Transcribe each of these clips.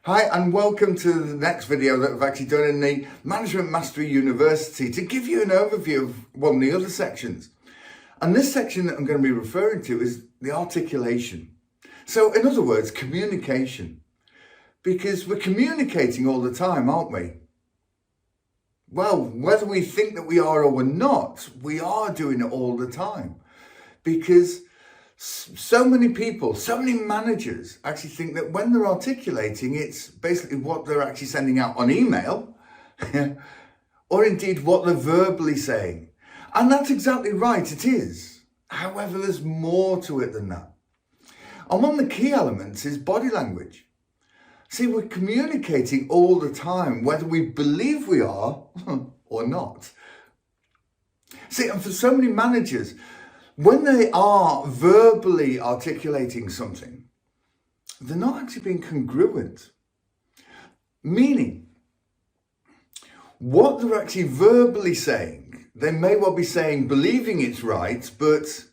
Hi and welcome to the next video that I've actually done in the Management Mastery University to give you an overview of one of the other sections. And this section that I'm going to be referring to is the articulation. So in other words, communication. Because we're communicating all the time, aren't we? Well, whether we think that we are or we're not, we are doing it all the time. Because so many people, so many managers actually think that when they're articulating, it's basically what they're actually sending out on email, or indeed what they're verbally saying. And that's exactly right, it is. However, there's more to it than that. And one of the key elements is body language. See, we're communicating all the time, whether we believe we are or not. See, and for so many managers, when they are verbally articulating something, they're not actually being congruent. Meaning, what they're actually verbally saying, they may well be saying, believing it's right, but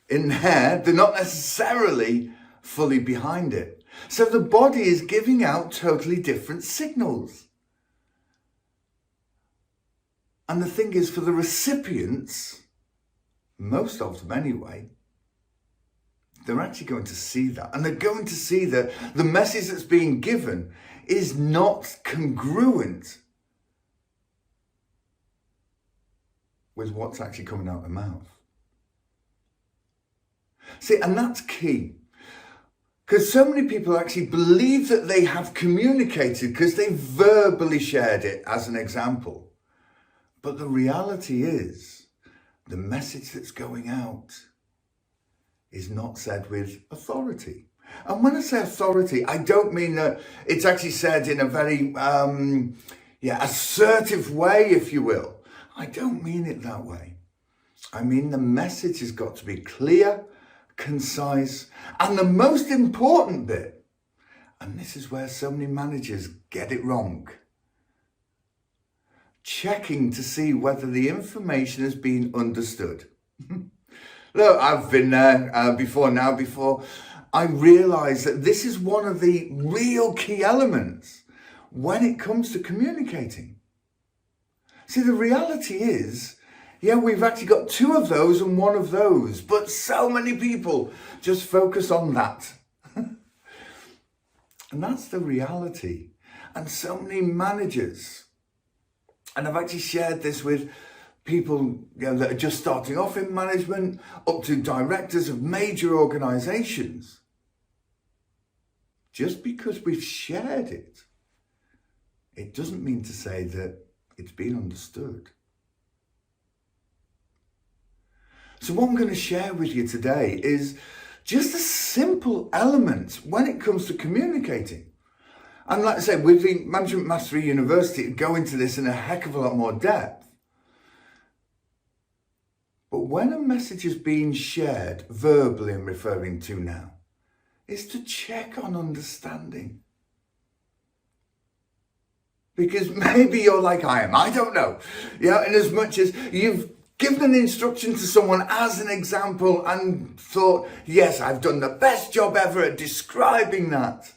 in there, they're not necessarily fully behind it. So the body is giving out totally different signals. And the thing is, for the recipients, most of them anyway, they're actually going to see that. And they're going to see that the message that's being given is not congruent with what's actually coming out of the mouth. See, and that's key. Because so many people actually believe that they have communicated because they verbally shared it as an example. But the reality is, the message that's going out is not said with authority. And when I say authority, I don't mean that it's actually said in a very assertive way, if you will. I don't mean it that way. I mean the message has got to be clear, concise, and the most important bit, and this is where so many managers get it wrong, checking to see whether the information has been understood. Look, I've been there before I realised that this is one of the real key elements when it comes to communicating. See, the reality is, we've actually got two of those and one of those, but so many people just focus on that. And that's the reality. And so many managers, and I've actually shared this with people that are just starting off in management, up to directors of major organisations. Just because we've shared it, it doesn't mean to say that it's been understood. So what I'm going to share with you today is just a simple element when it comes to communicating. And like I said, with the Management Mastery University, go into this in a heck of a lot more depth. But when a message is being shared, verbally I'm referring to now, is to check on understanding. Because maybe you're like I am, I don't know. In as much as you've given an instruction to someone as an example and thought, yes, I've done the best job ever at describing that.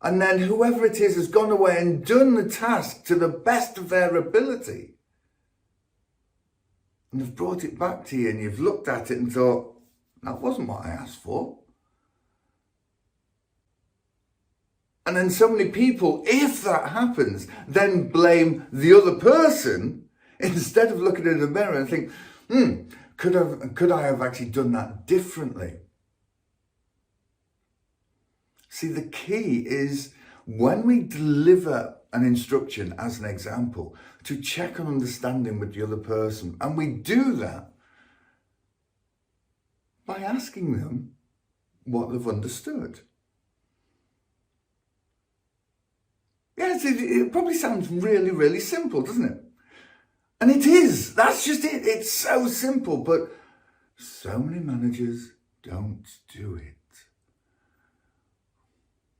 And then whoever it is has gone away and done the task to the best of their ability. And they've brought it back to you and you've looked at it and thought, that wasn't what I asked for. And then so many people, if that happens, then blame the other person instead of looking in the mirror and think, could I have actually done that differently? See, the key is when we deliver an instruction as an example, to check on understanding with the other person. And we do that by asking them what they've understood. Yes, it probably sounds really, really simple, doesn't it? And it is. That's just it. It's so simple, but so many managers don't do it.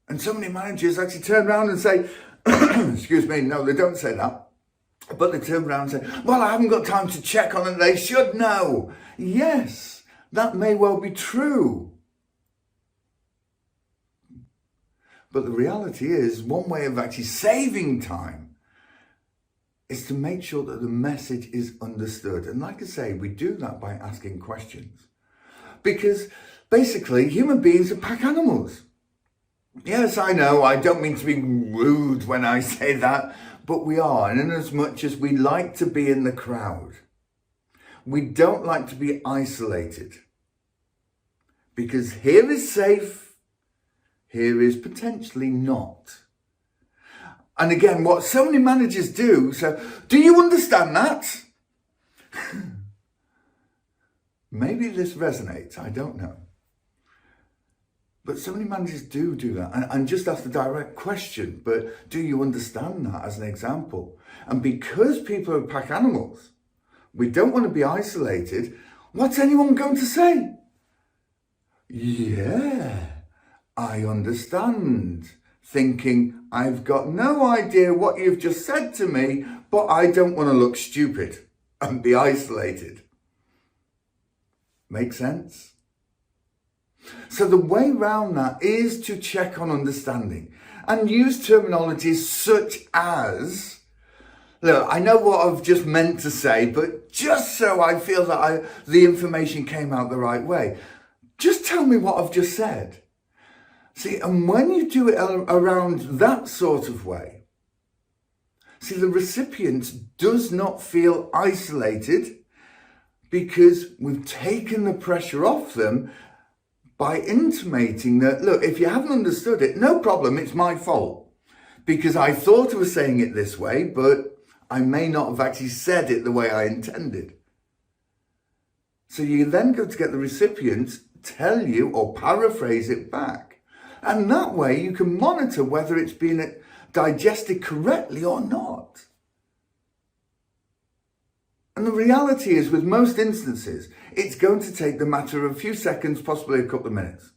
And so many managers actually turn around and say, excuse me, no, they don't say that. But they turn around and say, well, I haven't got time to check on it. They should know. Yes, that may well be true. But the reality is, one way of actually saving time is to make sure that the message is understood. And like I say, we do that by asking questions. Because basically, human beings are pack animals. Yes, I know, I don't mean to be rude when I say that, but we are. And in as much as we like to be in the crowd, we don't like to be isolated. Because here is safe, here is potentially not. And again, what so many managers do, so do you understand that? Maybe this resonates, I don't know. But so many managers do that and just ask the direct question, but do you understand that, as an example? And because people are pack animals, we don't want to be isolated. What's anyone going to say? Yeah, I understand. Thinking, I've got no idea what you've just said to me, but I don't want to look stupid and be isolated. Make sense? So the way around that is to check on understanding and use terminologies such as, look, I know what I've just meant to say, but just so I feel that the information came out the right way, just tell me what I've just said. See, and when you do it around that sort of way, see, the recipient does not feel isolated because we've taken the pressure off them by intimating that, look, if you haven't understood it, no problem, it's my fault. Because I thought I was saying it this way, but I may not have actually said it the way I intended. So you then go to get the recipient tell you or paraphrase it back. And that way you can monitor whether it's been digested correctly or not. And the reality is, with most instances, it's going to take the matter of a few seconds, possibly a couple of minutes.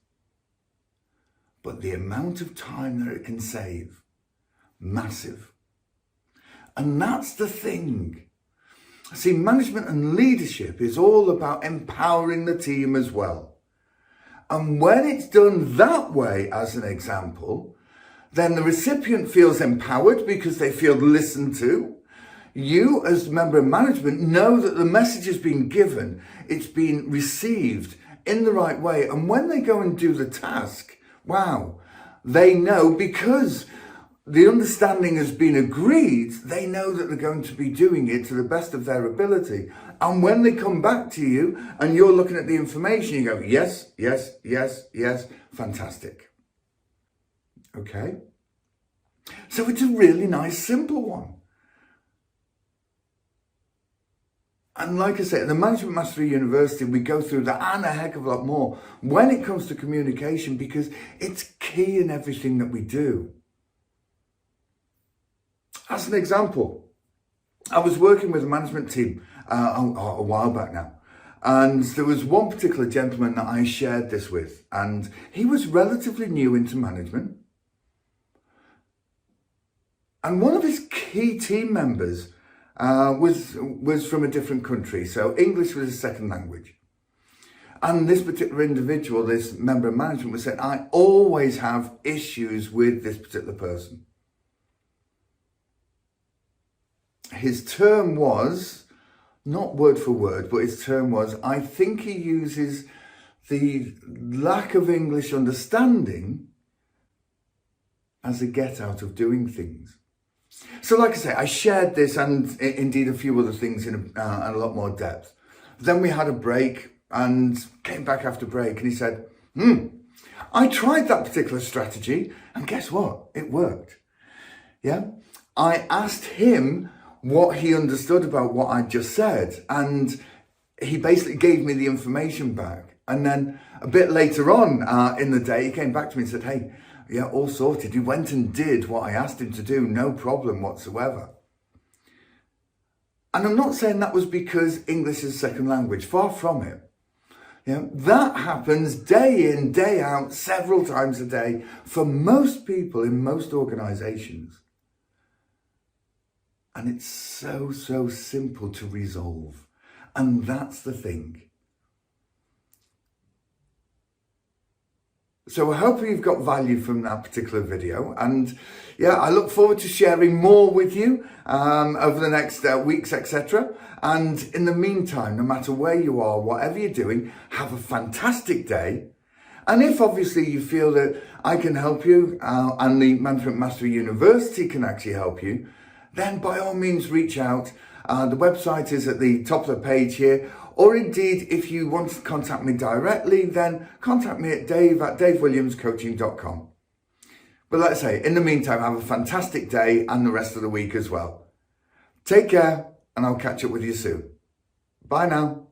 But the amount of time that it can save, massive. And that's the thing. See, management and leadership is all about empowering the team as well. And when it's done that way, as an example, then the recipient feels empowered because they feel listened to. You, as a member of management, know that the message has been given, it's been received in the right way. And when they go and do the task, wow, they know, because the understanding has been agreed, they know that they're going to be doing it to the best of their ability. And when they come back to you and you're looking at the information, you go, yes, yes, yes, yes, fantastic. Okay? So it's a really nice, simple one. And like I say, at the Management Mastery University, we go through that and a heck of a lot more when it comes to communication, because it's key in everything that we do. As an example, I was working with a management team a while back now. And there was one particular gentleman that I shared this with, and he was relatively new into management. And one of his key team members was from a different country, so English was his second language. And this particular individual, this member of management, was saying, I always have issues with this particular person. His term was, not word for word, but his term was, I think he uses the lack of English understanding as a get out of doing things. So like I say, I shared this and indeed a few other things in a lot more depth. Then we had a break and came back after break, and he said, I tried that particular strategy and guess what? It worked. Yeah. I asked him what he understood about what I just said, and he basically gave me the information back. And then a bit later on in the day, he came back to me and said, hey, yeah, all sorted. He went and did what I asked him to do, no problem whatsoever. And I'm not saying that was because English is a second language, far from it. Yeah, that happens day in, day out, several times a day for most people in most organizations. And it's so, so simple to resolve. And that's the thing. So I hope you've got value from that particular video, and yeah, I look forward to sharing more with you over the next weeks, etc. And in the meantime, no matter where you are, whatever you're doing, have a fantastic day. And if obviously you feel that I can help you and the Management Mastery University can actually help you, then by all means reach out. The website is at the top of the page here. Or indeed, if you want to contact me directly, then contact me at dave@davewilliamscoaching.com. But let's say, in the meantime, have a fantastic day and the rest of the week as well. Take care, and I'll catch up with you soon. Bye now.